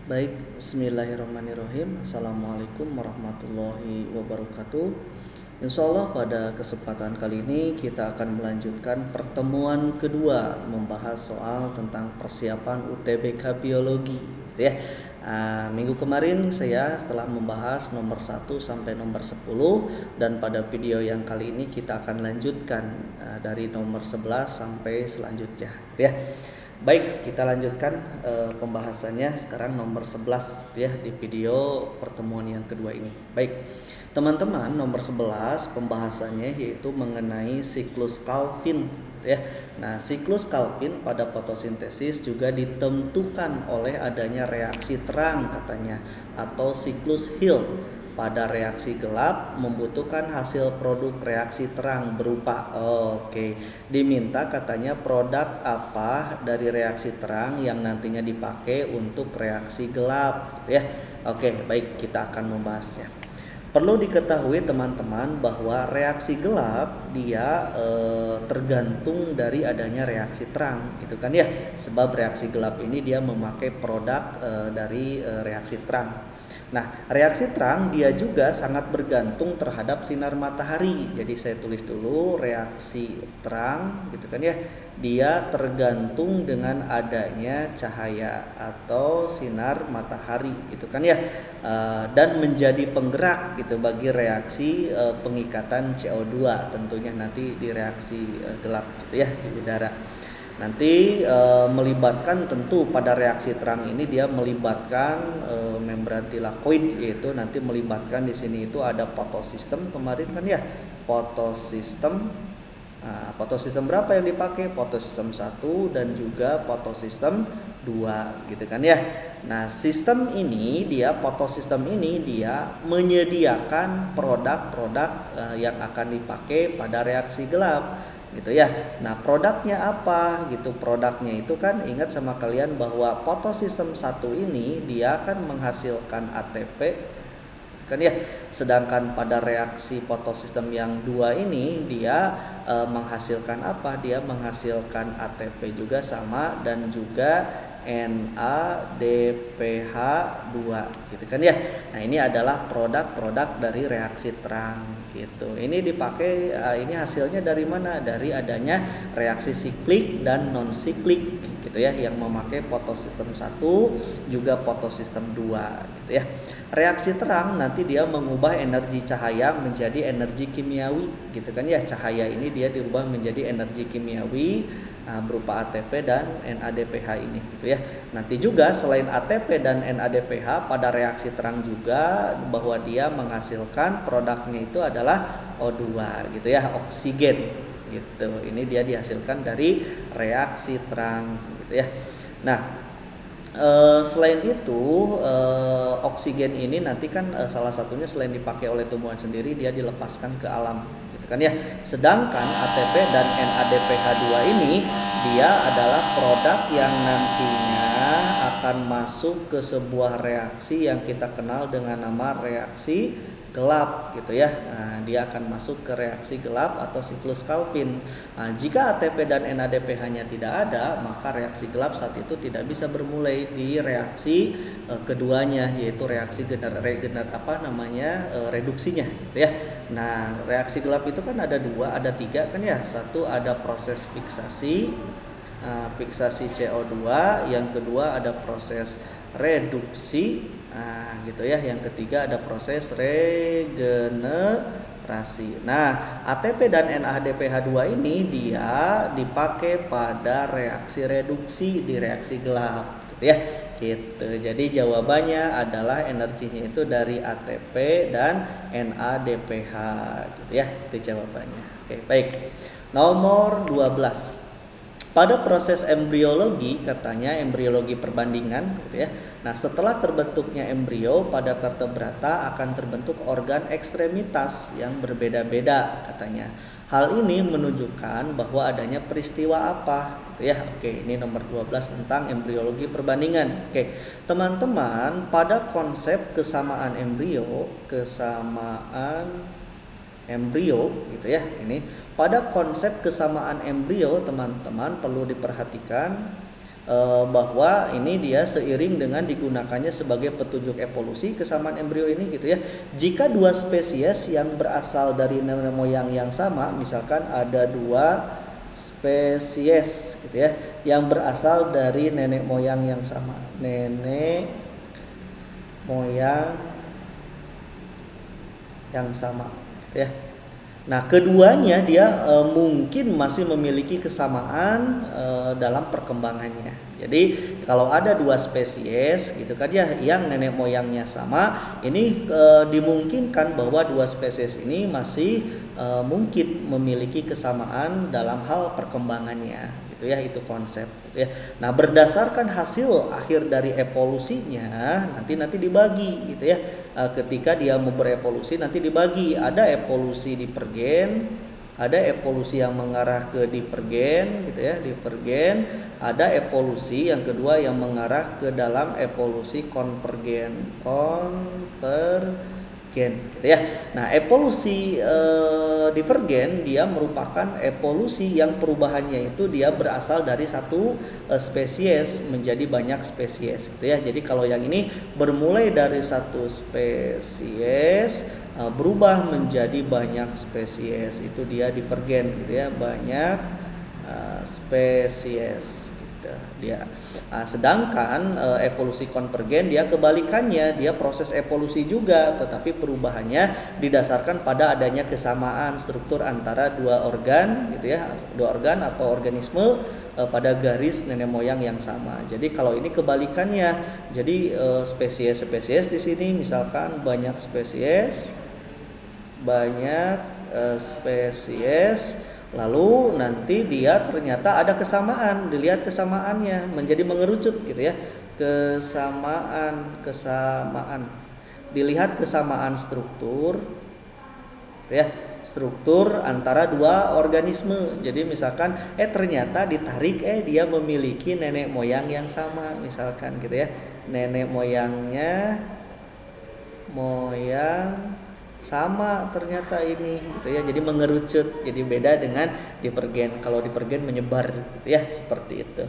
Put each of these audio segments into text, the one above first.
Baik, bismillahirrahmanirrahim. Assalamualaikum warahmatullahi wabarakatuh. Insya Allah pada kesempatan kali ini kita akan melanjutkan pertemuan kedua membahas soal tentang persiapan UTBK Biologi gitu ya. Minggu kemarin saya telah membahas nomor 1 sampai nomor 10, dan pada video yang kali ini kita akan lanjutkan dari nomor 11 sampai selanjutnya gitu ya. Baik, kita lanjutkan pembahasannya sekarang nomor 11 ya di video pertemuan yang kedua ini. Baik, teman-teman, nomor 11 pembahasannya yaitu mengenai siklus Calvin ya. Nah, siklus Calvin pada fotosintesis juga ditentukan oleh adanya reaksi terang katanya, atau siklus Hill. Pada reaksi gelap membutuhkan hasil produk reaksi terang berupa diminta katanya produk apa dari reaksi terang yang nantinya dipakai untuk reaksi gelap gitu ya. Baik, kita akan membahasnya. Perlu diketahui teman-teman bahwa reaksi gelap dia tergantung dari adanya reaksi terang gitu kan ya. Sebab reaksi gelap ini dia memakai produk dari reaksi terang. Nah, reaksi terang dia juga sangat bergantung terhadap sinar matahari. Jadi saya tulis dulu reaksi terang gitu kan ya. Dia tergantung dengan adanya cahaya atau sinar matahari gitu kan ya. Dan menjadi penggerak gitu bagi reaksi pengikatan CO2 tentunya nanti di reaksi gelap gitu ya di udara. Nanti melibatkan tentu pada reaksi terang ini dia melibatkan membran tilakoid, yaitu nanti melibatkan di sini itu ada fotosistem kemarin kan ya. Fotosistem. Fotosistem berapa yang dipakai? Fotosistem 1 dan juga fotosistem 2 gitu kan ya. Nah, sistem ini dia fotosistem ini dia menyediakan produk-produk yang akan dipakai pada reaksi gelap gitu ya. Nah, produknya apa gitu? Produknya itu kan ingat sama kalian bahwa fotosistem 1 ini dia akan menghasilkan ATP kan ya. Sedangkan pada reaksi fotosistem yang 2 ini dia menghasilkan apa? Dia menghasilkan ATP juga sama dan juga NADPH2 gitu kan ya. Nah, ini adalah produk-produk dari reaksi terang gitu. Ini dipakai ini hasilnya dari mana? Dari adanya reaksi siklik dan non siklik gitu ya, yang memakai fotosistem 1 juga fotosistem 2 gitu ya. Reaksi terang nanti dia mengubah energi cahaya menjadi energi kimiawi gitu kan ya. Cahaya ini dia dirubah menjadi energi kimiawi berupa ATP dan NADPH ini gitu ya. Nanti juga selain ATP dan NADPH pada reaksi terang juga bahwa dia menghasilkan produknya itu adalah O2 gitu ya, oksigen gitu. Ini dia dihasilkan dari reaksi terang gitu ya. Nah, selain itu oksigen ini nanti kan salah satunya selain dipakai oleh tumbuhan sendiri dia dilepaskan ke alam gitu kan ya. Sedangkan ATP dan NADPH2 ini dia adalah produk yang nantinya akan masuk ke sebuah reaksi yang kita kenal dengan nama reaksi gelap gitu ya. Nah, dia akan masuk ke reaksi gelap atau siklus Calvin. Nah, jika ATP dan NADPH-nya tidak ada, maka reaksi gelap saat itu tidak bisa bermulai di reaksi keduanya, yaitu reaksi reduksinya gitu ya. Nah, reaksi gelap itu kan ada 2, ada 3 kan ya. Satu ada proses fiksasi CO2, yang kedua ada proses reduksi, gitu ya. Yang ketiga ada proses regenerasi. Nah, ATP dan NADPH2 ini dia dipakai pada reaksi reduksi di reaksi gelap gitu ya. Gitu. Jadi jawabannya adalah energinya itu dari ATP dan NADPH gitu ya. Itu jawabannya. Oke, baik. Nomor 12. Pada proses embriologi katanya, embriologi perbandingan gitu ya. Nah, setelah terbentuknya embrio pada vertebrata akan terbentuk organ ekstremitas yang berbeda-beda katanya. Hal ini menunjukkan bahwa adanya peristiwa apa gitu ya. Ini nomor 12 tentang embriologi perbandingan. Teman-teman, pada konsep kesamaan embrio gitu ya. Ini pada konsep kesamaan embrio teman-teman perlu diperhatikan bahwa ini dia seiring dengan digunakannya sebagai petunjuk evolusi kesamaan embrio ini gitu ya. Jika dua spesies yang berasal dari nenek moyang yang sama, misalkan ada dua spesies gitu ya yang berasal dari nenek moyang yang sama, nenek moyang yang sama gitu ya. Nah, keduanya dia mungkin masih memiliki kesamaan dalam perkembangannya. Jadi kalau ada dua spesies gitu kan ya yang nenek moyangnya sama, ini dimungkinkan bahwa dua spesies ini masih mungkin memiliki kesamaan dalam hal perkembangannya. Gitu ya, itu konsep gitu ya. Nah, berdasarkan hasil akhir dari evolusinya nanti dibagi gitu ya. Ketika dia mau berevolusi nanti dibagi, ada evolusi divergen, ada evolusi yang mengarah ke divergen gitu ya, divergen, ada evolusi yang kedua yang mengarah ke dalam evolusi konvergen gitu ya. Nah, evolusi divergen dia merupakan evolusi yang perubahannya itu dia berasal dari satu spesies menjadi banyak spesies gitu ya. Jadi kalau yang ini bermulai dari satu spesies berubah menjadi banyak spesies, itu dia divergen gitu ya, banyak spesies gitu dia. Sedangkan evolusi konvergen dia kebalikannya, dia proses evolusi juga tetapi perubahannya didasarkan pada adanya kesamaan struktur antara dua organ gitu ya, dua organ atau organisme pada garis nenek moyang yang sama. Jadi kalau ini kebalikannya, jadi spesies-spesies di sini misalkan banyak spesies, lalu nanti dia ternyata ada kesamaan, dilihat kesamaannya menjadi mengerucut gitu ya, kesamaan dilihat kesamaan struktur gitu ya, struktur antara dua organisme. Jadi misalkan ternyata ditarik dia memiliki nenek moyang yang sama misalkan gitu ya, nenek moyang sama ternyata ini gitu ya, jadi mengerucut, jadi beda dengan divergen. Kalau divergen menyebar gitu ya, seperti itu.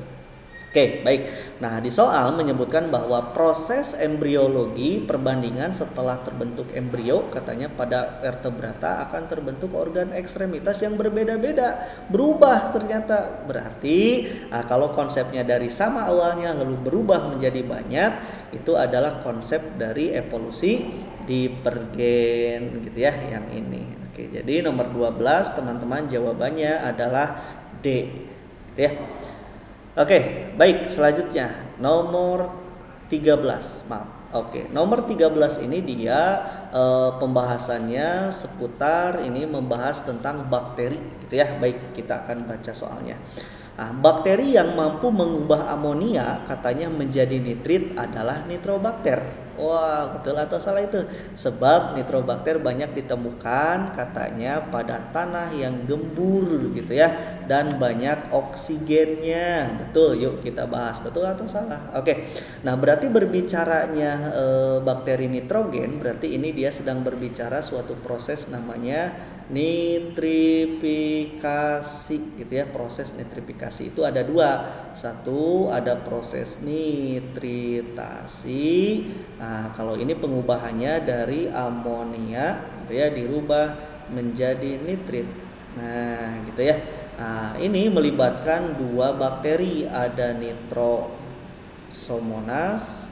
Oke, baik. Nah, di soal menyebutkan bahwa proses embriologi perbandingan setelah terbentuk embrio, katanya pada vertebrata akan terbentuk organ ekstremitas yang berbeda-beda, berubah ternyata. Berarti kalau konsepnya dari sama awalnya lalu berubah menjadi banyak, itu adalah konsep dari evolusi divergen gitu ya, yang ini. Oke, jadi nomor 12 teman-teman jawabannya adalah D gitu ya. Oke, baik, selanjutnya nomor 13. Maaf. Oke, nomor 13 ini dia pembahasannya seputar ini, membahas tentang bakteri gitu ya. Baik, kita akan baca soalnya. Nah, bakteri yang mampu mengubah amonia katanya menjadi nitrit adalah nitrobakter. Wah, betul atau salah itu? Sebab nitrobakter banyak ditemukan katanya pada tanah yang gembur gitu ya, dan banyak oksigennya. Betul, yuk kita bahas betul atau salah. Oke. Nah, berarti berbicaranya bakteri nitrogen, berarti ini dia sedang berbicara suatu proses namanya nitrifikasi gitu ya. Proses nitrifikasi itu ada dua. Satu ada proses nitritasi. Nah, kalau ini pengubahannya dari amonia gitu ya, dirubah menjadi nitrit. Nah, gitu ya. Nah, ini melibatkan dua bakteri, ada Nitrosomonas,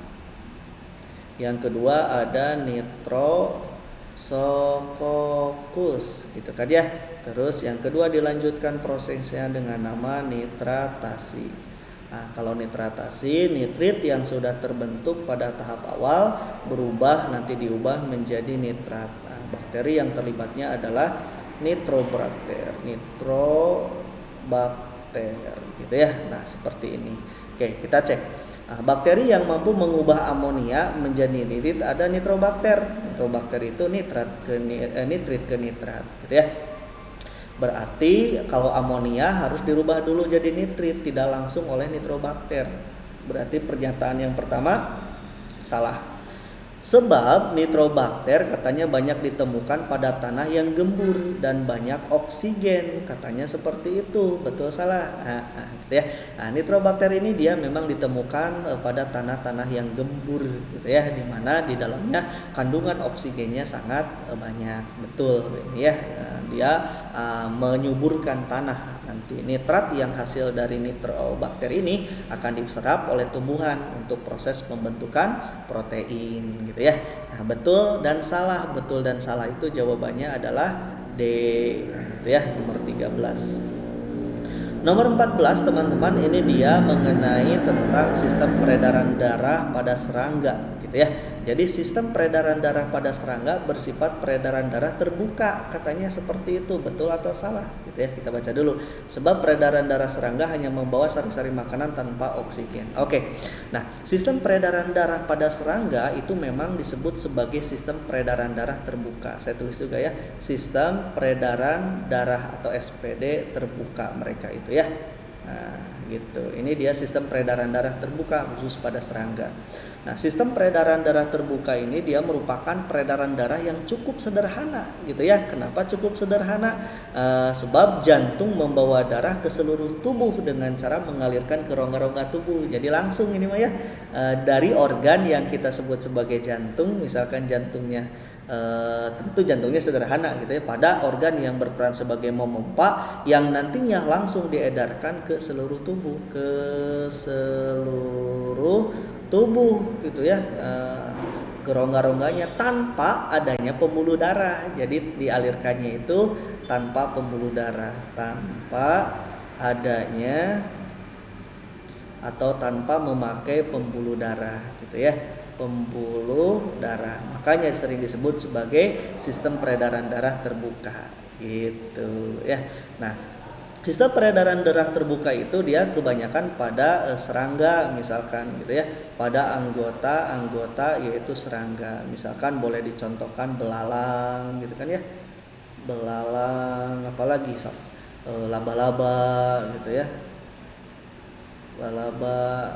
yang kedua ada Nitrosococcus gitu kan ya. Terus yang kedua dilanjutkan prosesnya dengan nama nitratasi. Nah, kalau nitratasi, nitrit yang sudah terbentuk pada tahap awal berubah nanti diubah menjadi nitrat. Nah, bakteri yang terlibatnya adalah nitrobakter gitu ya. Nah, seperti ini. Oke, kita cek. Nah, bakteri yang mampu mengubah amonia menjadi nitrit ada nitrobakter. Nitrobakter itu nitrit ke nitrat gitu ya. Berarti kalau amonia harus dirubah dulu jadi nitrit, tidak langsung oleh nitrobakter. Berarti pernyataan yang pertama salah. Sebab nitrobakter katanya banyak ditemukan pada tanah yang gembur dan banyak oksigen, katanya seperti itu. Betul salah? Gitu ya. Nah, nitrobakter ini dia memang ditemukan pada tanah-tanah yang gembur gitu ya, di mana di dalamnya kandungan oksigennya sangat banyak. Betul ini ya. Dia menyuburkan tanah. Nanti nitrat yang hasil dari nitrobakter ini akan diserap oleh tumbuhan untuk proses pembentukan protein gitu ya. Nah, betul dan salah itu jawabannya adalah D gitu ya, nomor 13. Nomor 14 teman-teman, ini dia mengenai tentang sistem peredaran darah pada serangga gitu ya. Jadi sistem peredaran darah pada serangga bersifat peredaran darah terbuka, katanya seperti itu. Betul atau salah gitu ya. Kita baca dulu. Sebab peredaran darah serangga hanya membawa sari-sari makanan tanpa oksigen. Oke. Nah, sistem peredaran darah pada serangga itu memang disebut sebagai sistem peredaran darah terbuka. Saya tulis juga ya, sistem peredaran darah atau SPD terbuka mereka itu ya. Nah, gitu. Ini dia sistem peredaran darah terbuka khusus pada serangga. Nah, sistem peredaran darah terbuka ini dia merupakan peredaran darah yang cukup sederhana gitu ya. Kenapa cukup sederhana? Sebab jantung membawa darah ke seluruh tubuh dengan cara mengalirkan ke rongga-rongga tubuh. Jadi langsung ini mah ya, dari organ yang kita sebut sebagai jantung, misalkan jantungnya tentu jantungnya sederhana gitu ya, pada organ yang berperan sebagai memompa yang nantinya langsung diedarkan ke seluruh tubuh, gitu ya, ke rongga-rongganya tanpa adanya pembuluh darah. Jadi dialirkannya itu tanpa pembuluh darah, tanpa adanya atau tanpa memakai pembuluh darah gitu ya, pembuluh darah. Makanya sering disebut sebagai sistem peredaran darah terbuka gitu ya. Nah, sistem peredaran darah terbuka itu dia kebanyakan pada serangga misalkan gitu ya, pada anggota yaitu serangga. Misalkan boleh dicontohkan belalang gitu kan ya. Belalang, apalagi laba-laba gitu ya. Laba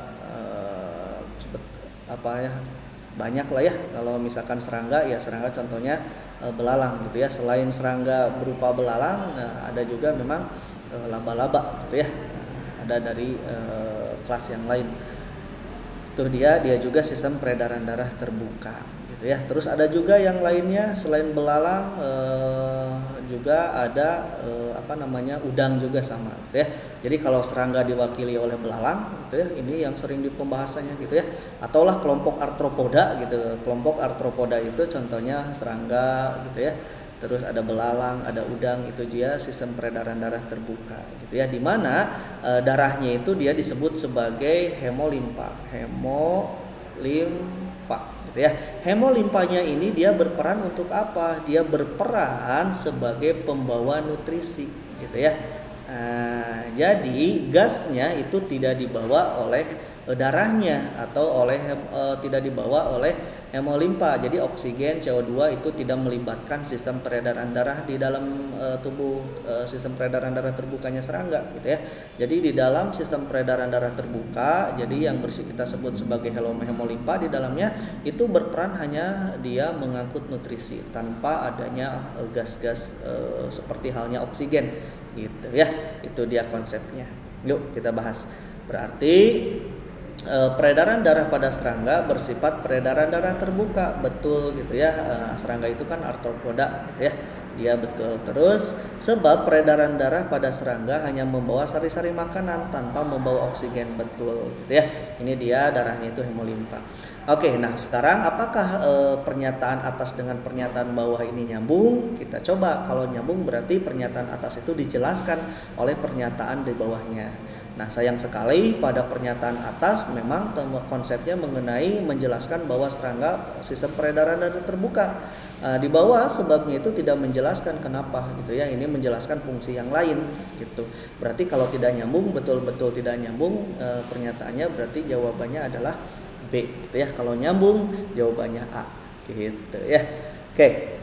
banyak lah ya. Kalau misalkan serangga ya serangga contohnya belalang gitu ya. Selain serangga berupa belalang, ada juga memang laba-laba gitu ya. Ada dari kelas yang lain. Tuh dia juga sistem peredaran darah terbuka gitu ya. Terus ada juga yang lainnya selain belalang, juga ada udang juga sama gitu ya. Jadi kalau serangga diwakili oleh belalang gitu ya, ini yang sering di pembahasannya gitu ya. Ataulah kelompok arthropoda gitu. Kelompok arthropoda itu contohnya serangga gitu ya. Terus ada belalang, ada udang, itu dia sistem peredaran darah terbuka gitu ya. Di mana darahnya itu dia disebut sebagai hemolimpa gitu ya. Hemolimpanya ini dia berperan untuk apa? Dia berperan sebagai pembawa nutrisi gitu ya. Jadi gasnya itu tidak dibawa oleh darahnya atau tidak dibawa oleh hemolimpa. Jadi oksigen, CO2 itu tidak melibatkan sistem peredaran darah di dalam tubuh, sistem peredaran darah terbukanya serangga gitu ya. Jadi di dalam sistem peredaran darah terbuka, jadi yang kita sebut sebagai hemolimpa, di dalamnya itu berperan hanya dia mengangkut nutrisi tanpa adanya gas-gas seperti halnya oksigen gitu ya. Itu dia konsepnya. Yuk kita bahas. Berarti peredaran darah pada serangga bersifat peredaran darah terbuka, betul gitu ya. Serangga itu kan arthropoda gitu ya, dia betul. Terus sebab peredaran darah pada serangga hanya membawa sari-sari makanan tanpa membawa oksigen, betul gitu ya. Ini dia darahnya itu hemolimfa. Oke, nah sekarang apakah pernyataan atas dengan pernyataan bawah ini nyambung? Kita coba. Kalau nyambung berarti pernyataan atas itu dijelaskan oleh pernyataan di bawahnya. Nah, sayang sekali pada pernyataan atas memang konsepnya mengenai menjelaskan bahwa serangga sistem peredaran darah terbuka. Di bawah sebabnya itu tidak menjelaskan kenapa gitu ya. Ini menjelaskan fungsi yang lain gitu. Berarti kalau tidak nyambung, betul-betul tidak nyambung pernyataannya, berarti jawabannya adalah B gitu ya. Kalau nyambung jawabannya A gitu ya. Oke.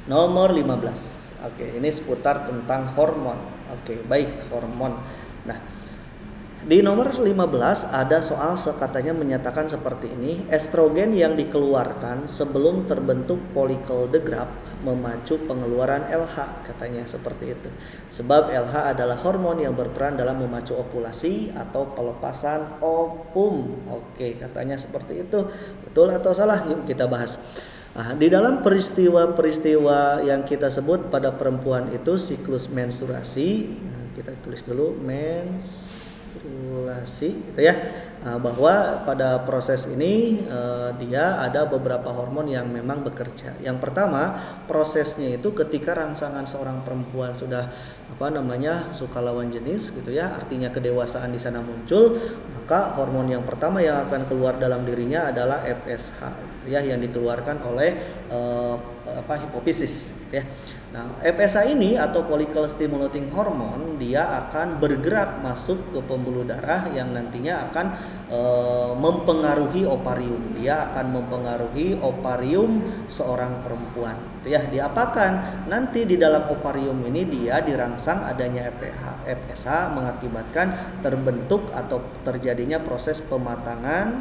Nomor 15. Oke, ini seputar tentang hormon. Oke, baik, hormon. Nah, Di nomor 15 ada soal katanya menyatakan seperti ini, estrogen yang dikeluarkan sebelum terbentuk folikel the Graaff memacu pengeluaran LH, katanya seperti itu. Sebab LH adalah hormon yang berperan dalam memacu ovulasi atau pelepasan ovum. Oke, katanya seperti itu. Betul atau salah? Yuk kita bahas. Nah, di dalam peristiwa-peristiwa yang kita sebut pada perempuan itu siklus menstruasi, kita tulis dulu menstruasi gitu ya, bahwa pada proses ini dia ada beberapa hormon yang memang bekerja. Yang pertama, prosesnya itu ketika rangsangan seorang perempuan sudah suka lawan jenis gitu ya, artinya kedewasaan di sana muncul, maka hormon yang pertama yang akan keluar dalam dirinya adalah FSH gitu ya, yang dikeluarkan oleh hipofisis gitu ya. Nah, FSH ini atau follicle stimulating hormone dia akan bergerak masuk ke pembuluh darah yang nantinya akan mempengaruhi ovarium. Dia akan mempengaruhi ovarium seorang perempuan. Ya, diapakan? Nanti di dalam ovarium ini dia dirangsang adanya FSH mengakibatkan terbentuk atau terjadinya proses pematangan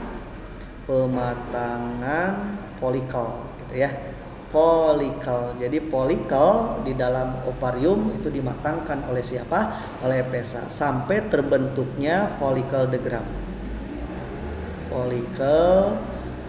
folikel gitu ya. Folikel. Jadi folikel di dalam ovarium itu dimatangkan oleh siapa? Oleh FSH sampai terbentuknya folikel the Graaff. Folikel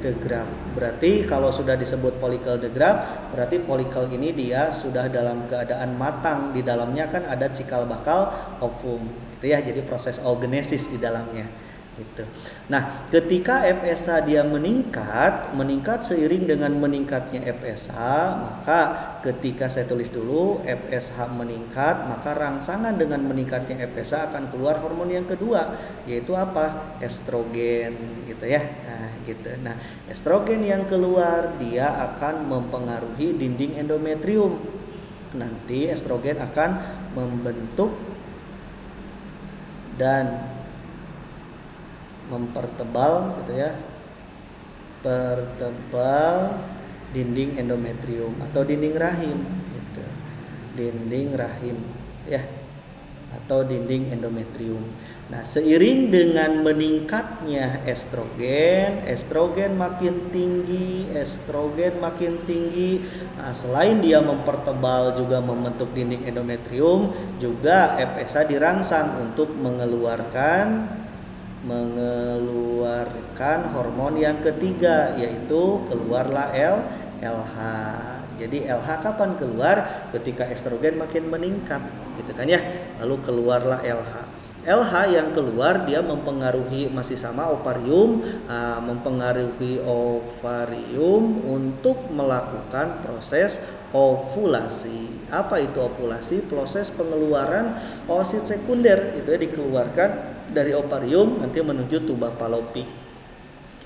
the Graaff. Berarti kalau sudah disebut folikel the Graaff, berarti folikel ini dia sudah dalam keadaan matang. Di dalamnya kan ada cikal bakal ovum. Gitu ya. Jadi proses oogenesis di dalamnya. Gitu. Nah, ketika FSH dia meningkat seiring dengan meningkatnya FSH, maka ketika saya tulis dulu FSH meningkat, maka rangsangan dengan meningkatnya FSH akan keluar hormon yang kedua, yaitu apa? Estrogen, gitu ya. Nah, gitu. Nah, estrogen yang keluar dia akan mempengaruhi dinding endometrium. Nanti estrogen akan membentuk dan mempertebal gitu ya, pertebal dinding endometrium atau dinding rahim gitu, dinding rahim ya, atau dinding endometrium. Nah, seiring dengan meningkatnya estrogen makin tinggi, nah, selain dia mempertebal juga membentuk dinding endometrium, juga FSH dirangsang untuk mengeluarkan hormon yang ketiga, yaitu keluarlah LH. Jadi LH kapan keluar? Ketika estrogen makin meningkat, gitu kan ya. Lalu keluarlah LH. LH yang keluar dia mempengaruhi masih sama ovarium, mempengaruhi ovarium untuk melakukan proses ovulasi. Apa itu ovulasi? Proses pengeluaran oosit sekunder itu ya, dikeluarkan dari ovarium nanti menuju tuba fallopi.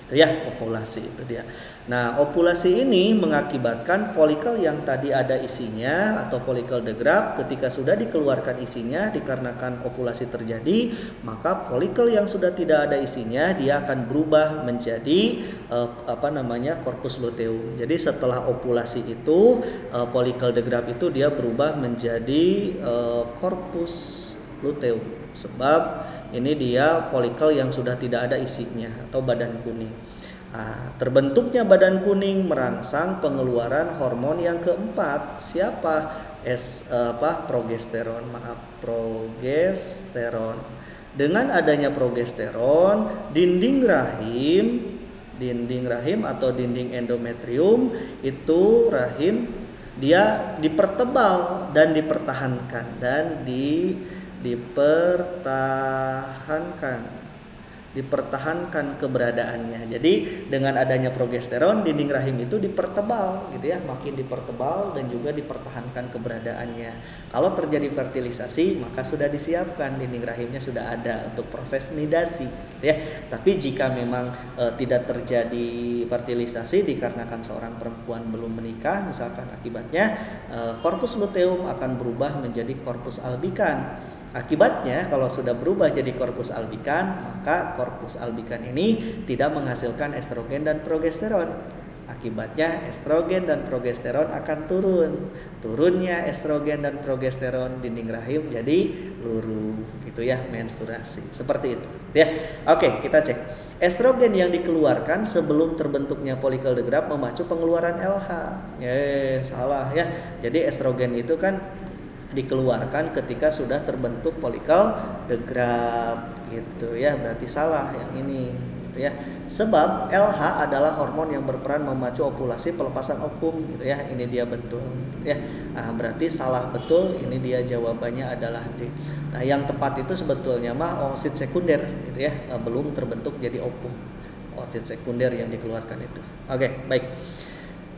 Gitu ya, ovulasi itu dia. Nah, ovulasi ini mengakibatkan folikel yang tadi ada isinya atau folikel the Graaff ketika sudah dikeluarkan isinya dikarenakan ovulasi terjadi, maka folikel yang sudah tidak ada isinya dia akan berubah menjadi corpus luteum. Jadi setelah ovulasi itu folikel the Graaff itu dia berubah menjadi corpus luteum. Sebab ini dia folikel yang sudah tidak ada isinya atau badan kuning. Nah, terbentuknya badan kuning merangsang pengeluaran hormon yang keempat. Siapa? Progesteron. Progesteron. Dengan adanya progesteron, dinding rahim atau dinding endometrium itu rahim dia dipertebal dan dipertahankan dipertahankan keberadaannya. Jadi dengan adanya progesteron dinding rahim itu dipertebal gitu ya, makin dipertebal dan juga dipertahankan keberadaannya. Kalau terjadi fertilisasi maka sudah disiapkan dinding rahimnya sudah ada untuk proses nidasi gitu ya. Tapi jika memang tidak terjadi fertilisasi dikarenakan seorang perempuan belum menikah misalkan, akibatnya corpus luteum akan berubah menjadi corpus albikan. Akibatnya kalau sudah berubah jadi korpus albikan, maka korpus albikan ini tidak menghasilkan estrogen dan progesteron. Akibatnya estrogen dan progesteron akan turun. Turunnya estrogen dan progesteron, dinding rahim jadi luruh gitu ya, menstruasi. Seperti itu ya. Oke, kita cek. Estrogen yang dikeluarkan sebelum terbentuknya follicle the graft memacu pengeluaran LH. Salah ya. Jadi estrogen itu kan dikeluarkan ketika sudah terbentuk follicle the graft gitu ya, berarti salah yang ini gitu ya. Sebab LH adalah hormon yang berperan memacu ovulasi pelepasan ovum gitu ya. Ini dia betul gitu ya. Nah, berarti salah betul, ini dia jawabannya adalah D. Nah, yang tepat itu sebetulnya mah oosit sekunder gitu ya, belum terbentuk jadi ovum. Oosit sekunder yang dikeluarkan itu. Oke, baik.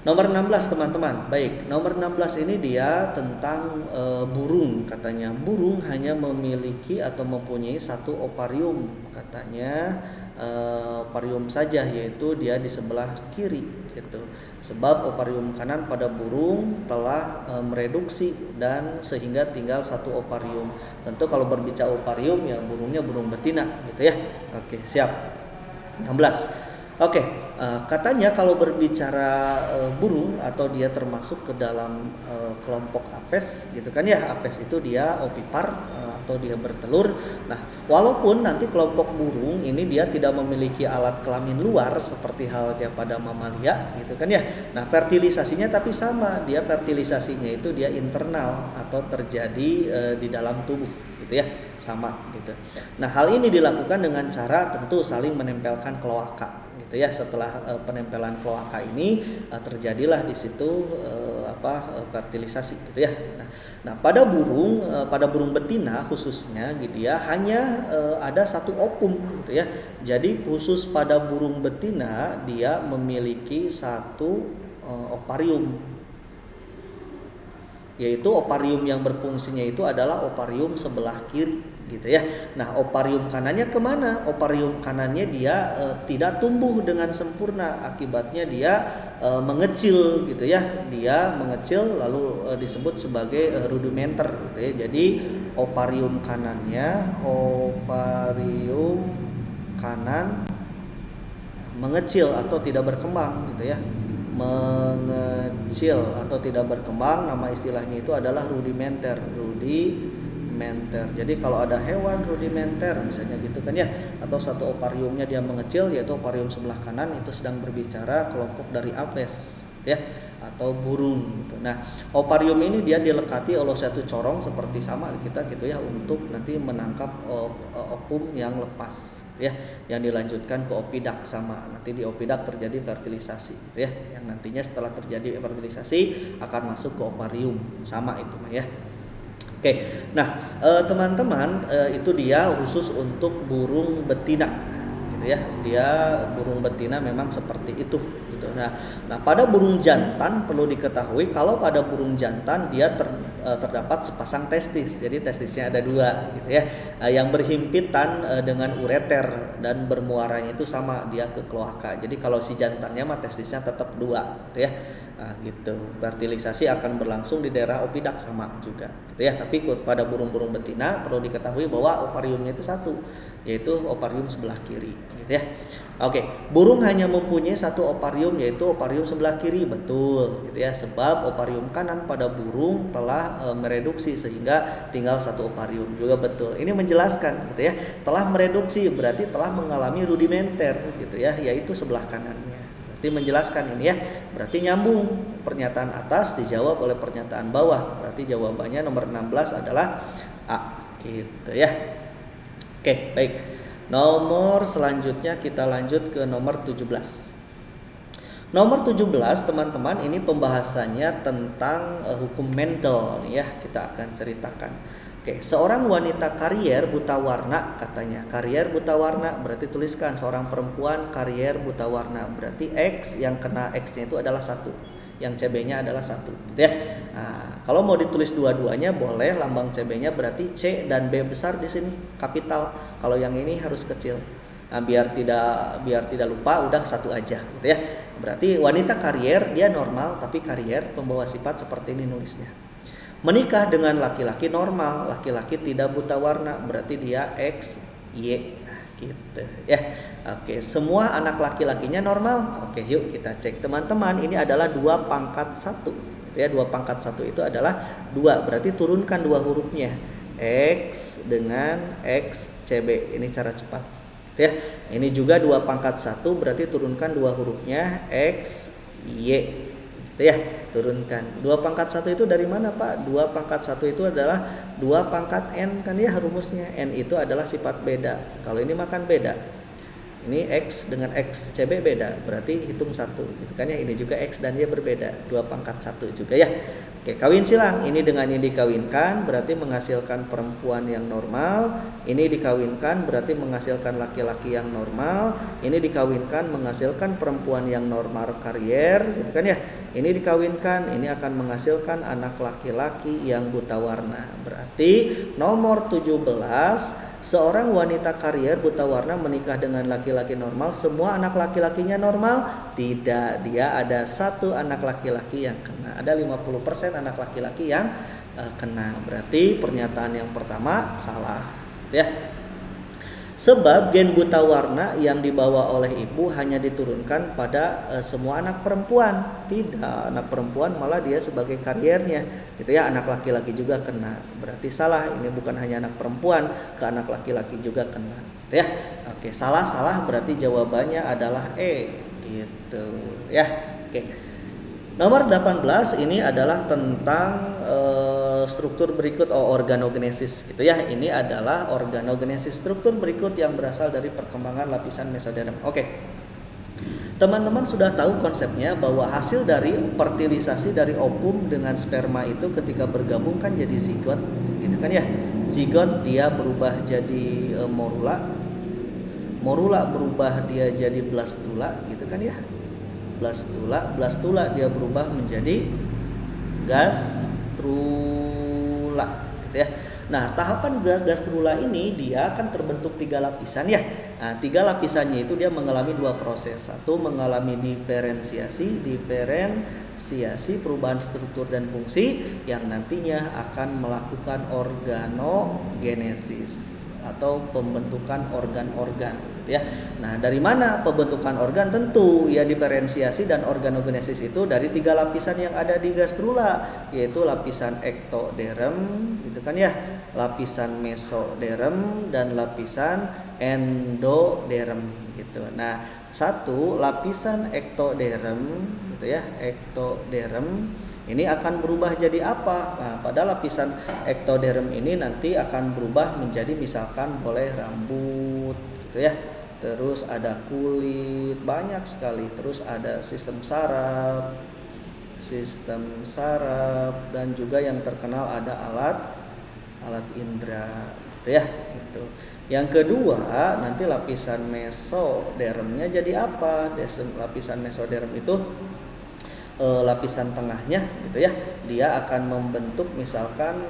Nomor 16 teman-teman. Baik, nomor 16 ini dia tentang burung katanya. Burung hanya memiliki atau mempunyai satu ovarium katanya, ovarium saja, yaitu dia di sebelah kiri gitu. Sebab ovarium kanan pada burung telah mereduksi dan sehingga tinggal satu ovarium. Tentu kalau berbicara ovarium ya burungnya burung betina gitu ya. Oke, siap. 16. Oke, katanya kalau berbicara burung atau dia termasuk ke dalam kelompok Aves gitu kan ya. Aves itu dia ovipar atau dia bertelur. Nah, walaupun nanti kelompok burung ini dia tidak memiliki alat kelamin luar seperti halnya pada mamalia gitu kan ya. Nah, fertilisasinya tapi sama, dia fertilisasinya itu dia internal atau terjadi di dalam tubuh gitu ya, sama gitu. Nah, hal ini dilakukan dengan cara tentu saling menempelkan kloaka gitu ya. Setelah penempelan kloaka ini terjadilah di situ fertilisasi gitu ya. Nah, pada burung betina khususnya gitu ya, hanya ada satu ovum gitu ya. Jadi khusus pada burung betina dia memiliki satu ovarium, yaitu ovarium yang berfungsinya itu adalah ovarium sebelah kiri gitu ya. Nah, ovarium kanannya kemana? Ovarium kanannya dia tidak tumbuh dengan sempurna, akibatnya dia mengecil gitu ya. Dia mengecil lalu disebut sebagai rudimenter gitu ya. Jadi ovarium kanan mengecil atau tidak berkembang gitu ya. Mengecil atau tidak berkembang, nama istilahnya itu adalah rudimenter. Jadi kalau ada hewan rudimenter misalnya gitu kan ya, atau satu ovariumnya dia mengecil, yaitu ovarium sebelah kanan, itu sedang berbicara kelompok dari Aves ya, atau burung gitu. Nah, ovarium ini dia dilekati oleh satu corong seperti sama kita gitu ya, untuk nanti menangkap ovum yang lepas gitu ya, yang dilanjutkan ke ovidak sama. Nanti di ovidak terjadi fertilisasi gitu ya, yang nantinya setelah terjadi fertilisasi akan masuk ke ovarium sama itu ya. Oke, nah teman-teman, itu dia khusus untuk burung betina gitu ya. Dia burung betina memang seperti itu gitu. Nah pada burung jantan perlu diketahui kalau pada burung jantan dia terdapat sepasang testis. Jadi testisnya ada dua gitu ya, yang berhimpitan dengan ureter dan bermuaranya itu sama, dia ke kloaka. Jadi kalau si jantannya mah testisnya tetap dua gitu ya. Nah, gitu. Fertilisasi akan berlangsung di daerah ovidak sama juga gitu ya. Tapi pada burung-burung betina perlu diketahui bahwa ovariumnya itu satu, yaitu ovarium sebelah kiri gitu ya. Oke, burung hanya mempunyai satu ovarium, yaitu ovarium sebelah kiri, betul gitu ya. Sebab ovarium kanan pada burung telah mereduksi sehingga tinggal satu ovarium, juga betul. Ini menjelaskan gitu ya. Telah mereduksi berarti telah mengalami rudimenter gitu ya, yaitu sebelah kanannya. Berarti menjelaskan ini ya, berarti nyambung pernyataan atas dijawab oleh pernyataan bawah. Berarti jawabannya nomor 16 adalah A gitu ya. Oke, baik. Nomor selanjutnya kita lanjut ke nomor 17. Nomor 17 teman-teman, ini pembahasannya tentang hukum Mendel nih ya, kita akan ceritakan. Oke, seorang wanita karier buta warna katanya. Karier buta warna berarti tuliskan seorang perempuan karier buta warna, berarti X yang kena X-nya itu adalah 1, yang CB-nya adalah 1 gitu ya. Nah, kalau mau ditulis dua-duanya boleh, lambang CB-nya berarti C dan B besar di sini kapital. Kalau yang ini harus kecil. Nah, biar tidak lupa udah 1 aja gitu ya. Berarti wanita karier dia normal, tapi karier pembawa sifat seperti ini nulisnya. Menikah dengan laki-laki normal, laki-laki tidak buta warna, berarti dia X, Y gitu ya. Oke, semua anak laki-lakinya normal. Oke, yuk kita cek teman-teman. Ini adalah 2 pangkat 1 gitu ya. 2 pangkat 1 itu adalah 2, berarti turunkan 2 hurufnya. X dengan XCB. Ini cara cepat gitu ya. Ini juga 2 pangkat 1, berarti turunkan 2 hurufnya XY gitu ya. Turunkan 2 pangkat 1 itu dari mana Pak? 2 pangkat 1 itu adalah 2 pangkat N kan ya rumusnya. N itu adalah sifat beda. Kalau ini makan beda. Ini X dengan XCB beda, berarti hitung 1 gitu kan ya. Ini juga X dan Y berbeda, 2 pangkat 1 juga ya. Oke, kawin silang. Ini dengan ini dikawinkan berarti menghasilkan perempuan yang normal. Ini dikawinkan berarti menghasilkan laki-laki yang normal. Ini dikawinkan menghasilkan perempuan yang normal karier gitu kan ya. Ini dikawinkan, ini akan menghasilkan anak laki-laki yang buta warna. Berarti nomor 17, seorang wanita karier buta warna menikah dengan laki-laki normal. Semua anak laki-lakinya normal? Tidak, dia ada 1 anak laki-laki yang kena. Ada 50% anak laki-laki yang kena. Berarti pernyataan yang pertama salah ya. Sebab gen buta warna yang dibawa oleh ibu hanya diturunkan pada semua anak perempuan. Tidak, anak perempuan malah dia sebagai kariernya gitu ya. Anak laki-laki juga kena. Berarti salah, ini bukan hanya anak perempuan, ke anak laki-laki juga kena gitu ya. Oke, salah berarti jawabannya adalah E gitu ya. Oke. Nomor 18 ini adalah tentang struktur berikut organogenesis gitu ya. Ini adalah organogenesis, struktur berikut yang berasal dari perkembangan lapisan mesoderm. Oke. Teman-teman sudah tahu konsepnya bahwa hasil dari fertilisasi dari ovum dengan sperma itu ketika bergabung kan jadi zigot gitu kan ya. Zigot dia berubah jadi morula. Morula berubah dia jadi blastula gitu kan ya. Blastula dia berubah menjadi gastrula gitu ya. Nah, tahapan gastrula ini dia akan terbentuk 3 lapisan ya. Nah, 3 lapisannya itu dia mengalami 2 proses. 1 mengalami diferensiasi perubahan struktur dan fungsi yang nantinya akan melakukan organogenesis atau pembentukan organ-organ ya. Nah, dari mana pembentukan organ? Tentu ya diferensiasi dan organogenesis itu dari 3 lapisan yang ada di gastrula, yaitu lapisan ektoderm gitu kan ya, lapisan mesoderm dan lapisan endoderm gitu. Nah, 1 lapisan ektoderm gitu ya, ektoderm ini akan berubah jadi apa? Nah, pada lapisan ektoderm ini nanti akan berubah menjadi misalkan boleh rambut gitu ya. Terus ada kulit, banyak sekali. Terus ada sistem saraf dan juga yang terkenal ada alat indera gitu ya. Gitu. Yang kedua, nanti lapisan mesodermnya jadi apa? Lapisan mesoderm itu lapisan tengahnya gitu ya, dia akan membentuk misalkan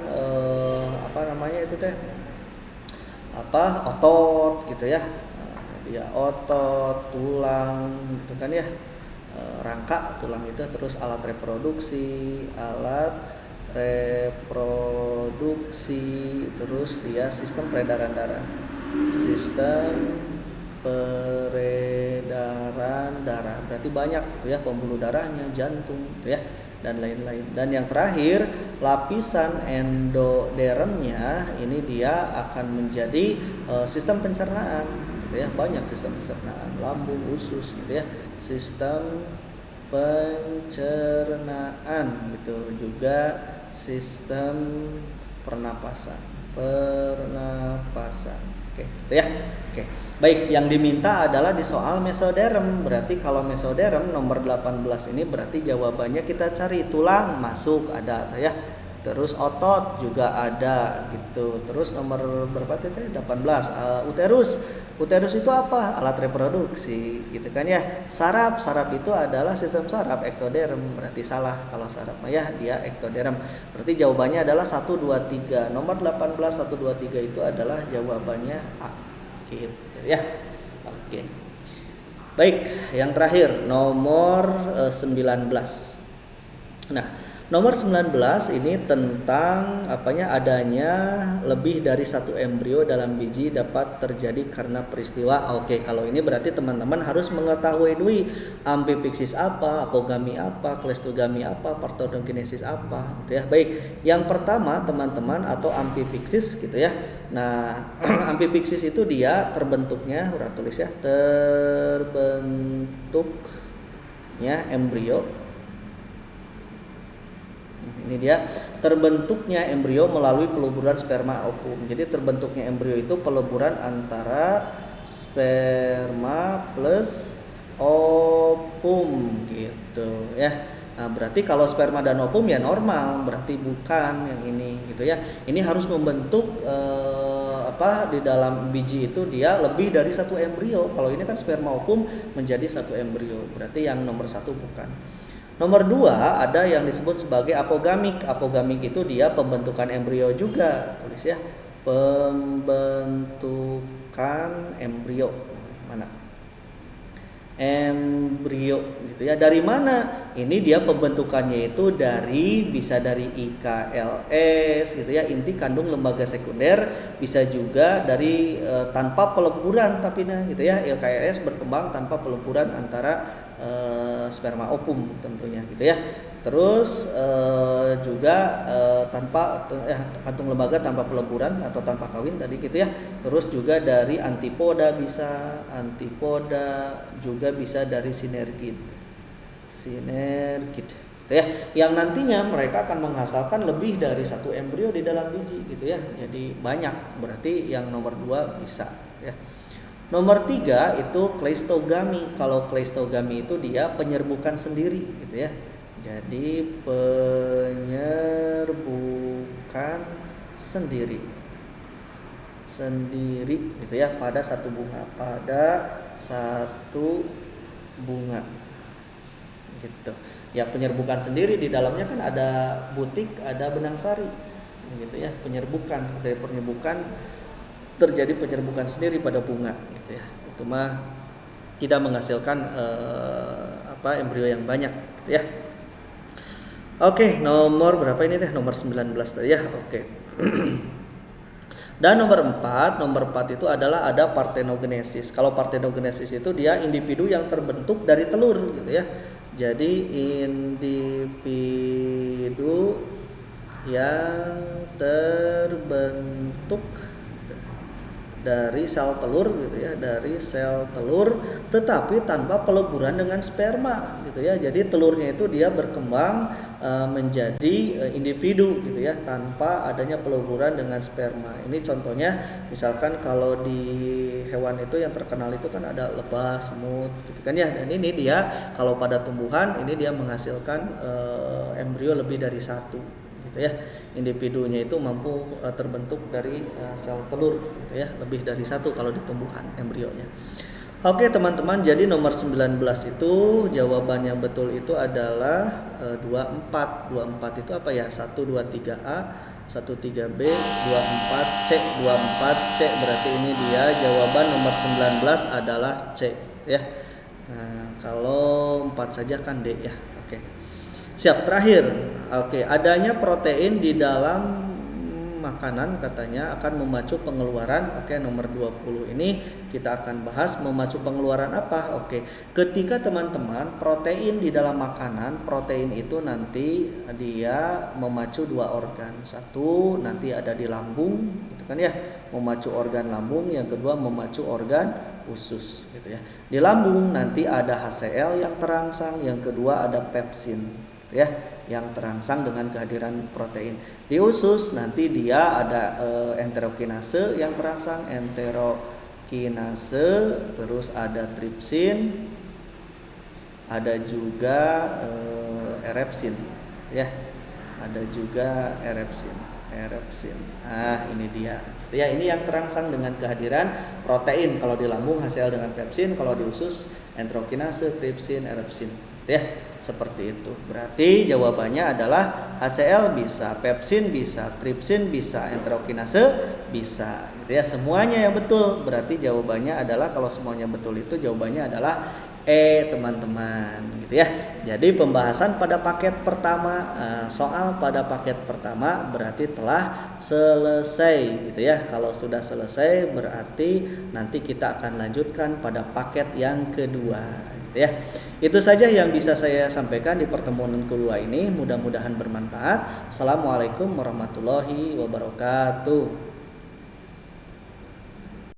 otot gitu ya. Dia otot, tulang gitu kan ya, rangka tulang itu, terus alat reproduksi, terus dia sistem peredaran darah, berarti banyak gitu ya, pembuluh darahnya, jantung gitu ya, dan lain-lain. Dan yang terakhir lapisan endodermnya ini dia akan menjadi sistem pencernaan gitu ya, banyak sistem pencernaan, lambung, usus gitu ya, sistem pencernaan gitu, juga sistem pernapasan. Oke, gitu ya. Oke. Baik, yang diminta adalah di soal mesoderm. Berarti kalau mesoderm nomor 18 ini berarti jawabannya kita cari tulang masuk ada ya. Terus otot juga ada gitu. Terus nomor berapa tadi? 18. Uterus itu apa? Alat reproduksi gitu kan ya. Saraf itu adalah sistem saraf, ektoderm. Berarti salah kalau saraf ya, dia ektoderm. Berarti jawabannya adalah 1 2 3. Nomor 18 1 2 3 itu adalah jawabannya A. Gitu ya. Oke. Baik, yang terakhir nomor 19. Nah, Nomor 19 ini tentang adanya lebih dari satu embrio dalam biji dapat terjadi karena peristiwa. Oke, kalau ini berarti teman-teman harus mengetahui dulu amphipixis apa, apogami apa, kleistogami apa, parthenogenesis apa gitu ya. Baik, yang pertama teman-teman atau amphipixis gitu ya. Nah, amphipixis itu dia terbentuknya, udah tulis ya, terbentuknya embrio. Ini dia terbentuknya embrio melalui peleburan sperma ovum. Jadi terbentuknya embrio itu peleburan antara sperma plus ovum gitu ya. Nah, berarti kalau sperma dan ovum ya normal, berarti bukan yang ini gitu ya. Ini harus membentuk di dalam biji itu dia lebih dari satu embrio. Kalau ini kan sperma ovum menjadi satu embrio, berarti yang nomor 1 bukan. Nomor 2 ada yang disebut sebagai apogamik. Apogamik itu dia pembentukan embrio juga. Tulis ya, pembentukan embrio. Mana? Embrio gitu ya. Dari mana? Ini dia pembentukannya itu bisa dari IKLS gitu ya, inti kandung lembaga sekunder, bisa juga dari tanpa peleburan tapi gitu ya. IKLS berkembang tanpa peleburan antara sperma ovum tentunya gitu ya. Terus juga tanpa kantung lembaga tanpa peleburan atau tanpa kawin tadi gitu ya. Terus juga dari antipoda juga bisa dari sinergid gitu ya. Yang nantinya mereka akan menghasilkan lebih dari satu embrio di dalam biji gitu ya. Jadi banyak, berarti yang nomor 2 bisa ya. Nomor 3 itu kleistogami. Kalau kleistogami itu dia penyerbukan sendiri gitu ya. Jadi penyerbukan sendiri gitu ya pada satu bunga gitu. Ya penyerbukan sendiri di dalamnya kan ada butik, ada benang sari gitu ya. Terjadi penyerbukan sendiri pada bunga gitu ya. Itu mah tidak menghasilkan embrio yang banyak gitu ya. Oke, nomor berapa ini teh? Nomor 19 tadi ya. Oke. Dan nomor 4 itu adalah ada parthenogenesis. Kalau parthenogenesis itu dia individu yang terbentuk dari telur gitu ya. Jadi individu yang terbentuk dari sel telur gitu ya, tetapi tanpa peleburan dengan sperma gitu ya. Jadi telurnya itu dia berkembang menjadi individu gitu ya, tanpa adanya peleburan dengan sperma. Ini contohnya misalkan kalau di hewan itu yang terkenal itu kan ada lebah, semut gitu kan ya. Dan ini dia kalau pada tumbuhan ini dia menghasilkan embrio lebih dari satu gitu ya. Individunya itu mampu terbentuk dari sel telur gitu ya, lebih dari satu kalau di tumbuhan embrionya. Oke teman-teman, jadi nomor 19 itu jawabannya betul itu adalah 24. 24 itu apa ya? 1 2 3A, 1 3B, 24C. 24C berarti ini dia jawaban nomor 19 adalah C ya. Nah, kalau 4 saja kan D ya. Oke. Siap, terakhir. Oke, adanya protein di dalam makanan katanya akan memacu pengeluaran. Oke, nomor 20 ini kita akan bahas memacu pengeluaran apa. Oke, ketika teman-teman protein di dalam makanan, protein itu nanti dia memacu 2 organ. Satu nanti ada di lambung gitu kan ya, memacu organ lambung. Yang kedua memacu organ usus gitu ya. Di lambung nanti ada HCl yang terangsang, yang kedua ada pepsin ya, yang terangsang dengan kehadiran protein. Di usus nanti dia ada enterokinase yang terangsang, terus ada tripsin, ada juga erepsin ya. Ada juga erepsin. Ah, ini dia. Ya, ini yang terangsang dengan kehadiran protein. Kalau di lambung HCl dengan pepsin, kalau di usus enterokinase, tripsin, erepsin. Ya, seperti itu. Berarti jawabannya adalah HCl bisa, pepsin bisa, tripsin bisa, enterokinase bisa gitu ya. Semuanya yang betul. Berarti jawabannya adalah, kalau semuanya betul itu jawabannya adalah teman-teman gitu ya. Jadi pembahasan pada paket pertama, soal pada paket pertama berarti telah selesai gitu ya. Kalau sudah selesai berarti nanti kita akan lanjutkan pada paket yang kedua gitu ya. Itu saja yang bisa saya sampaikan di pertemuan kedua ini. Mudah-mudahan bermanfaat. Assalamualaikum warahmatullahi wabarakatuh.